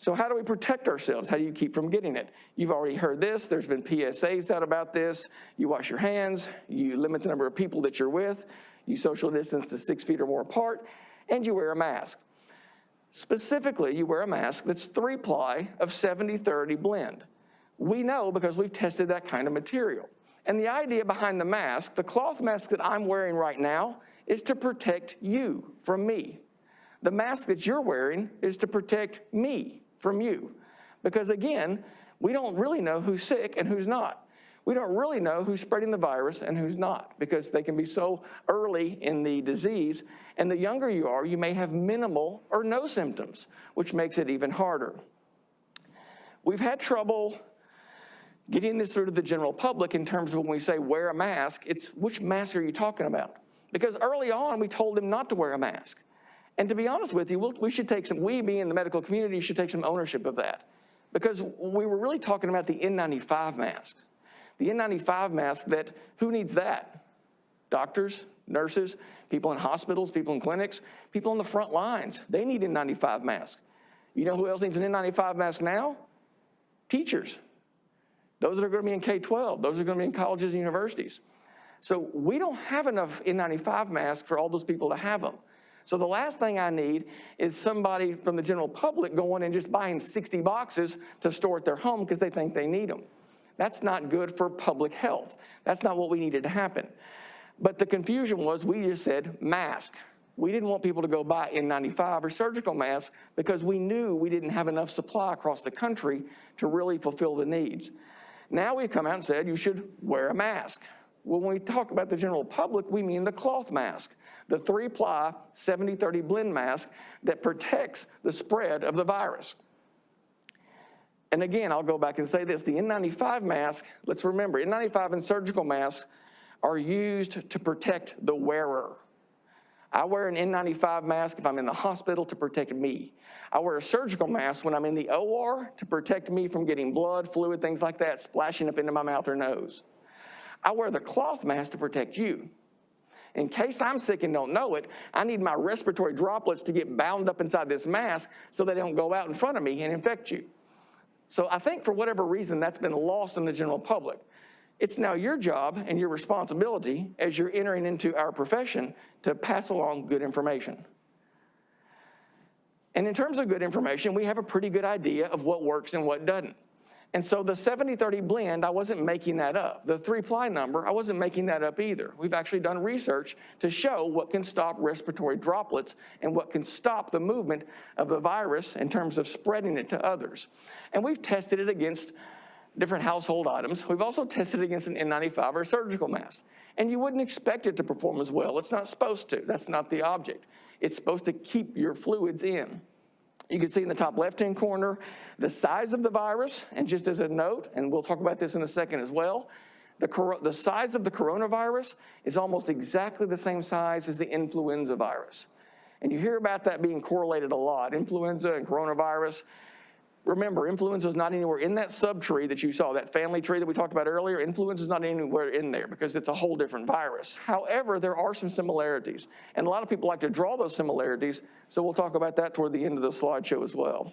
So how do we protect ourselves? How do you keep from getting it? You've already heard this. There's been PSAs out about this. You wash your hands. You limit the number of people that you're with. You social distance to 6 feet or more apart. And you wear a mask. Specifically, you wear a mask that's 3-ply of 70-30 blend. We know because we've tested that kind of material. And the idea behind the mask, the cloth mask that I'm wearing right now, is to protect you from me. The mask that you're wearing is to protect me from you. Because again, we don't really know who's sick and who's not. We don't really know who's spreading the virus and who's not, because they can be so early in the disease, and the younger you are, you may have minimal or no symptoms, which makes it even harder. We've had trouble getting this through to the general public in terms of when we say wear a mask, it's which mask are you talking about? Because early on, we told them not to wear a mask. And to be honest with you, we should take we being the medical community should take some ownership of that. Because we were really talking about the N95 mask. The N95 mask that, who needs that? Doctors, nurses, people in hospitals, people in clinics, people on the front lines. They need N95 masks. You know who else needs an N95 mask now? Teachers. Those that are going to be in K-12. Those are going to be in colleges and universities. So we don't have enough N95 masks for all those people to have them. So the last thing I need is somebody from the general public going and just buying 60 boxes to store at their home because they think they need them. That's not good for public health. That's not what we needed to happen. But the confusion was we just said mask. We didn't want people to go buy N95 or surgical masks because we knew we didn't have enough supply across the country to really fulfill the needs. Now we've come out and said you should wear a mask. Well, when we talk about the general public, we mean the cloth mask, the 3-ply 70-30 blend mask that protects the spread of the virus. And again, I'll go back and say this, the N95 mask, let's remember, N95 and surgical masks are used to protect the wearer. I wear an N95 mask if I'm in the hospital to protect me. I wear a surgical mask when I'm in the OR to protect me from getting blood, fluid, things like that splashing up into my mouth or nose. I wear the cloth mask to protect you. In case I'm sick and don't know it, I need my respiratory droplets to get bound up inside this mask so they don't go out in front of me and infect you. So I think for whatever reason that's been lost in the general public. It's now your job and your responsibility as you're entering into our profession to pass along good information. And in terms of good information, we have a pretty good idea of what works and what doesn't. And so the 70-30 blend, I wasn't making that up. The 3-ply number, I wasn't making that up either. We've actually done research to show what can stop respiratory droplets and what can stop the movement of the virus in terms of spreading it to others. And we've tested it against different household items. We've also tested it against an N95 or a surgical mask. And you wouldn't expect it to perform as well. It's not supposed to. That's not the object. It's supposed to keep your fluids in. You can see in the top left-hand corner the size of the virus, and just as a note, and we'll talk about this in a second as well, the size of the coronavirus is almost exactly the same size as the influenza virus. And you hear about that being correlated a lot, influenza and coronavirus. Remember, influenza is not anywhere in that subtree that you saw, that family tree that we talked about earlier. Influenza is not anywhere in there because it's a whole different virus. However, there are some similarities, and a lot of people like to draw those similarities, so we'll talk about that toward the end of the slideshow as well.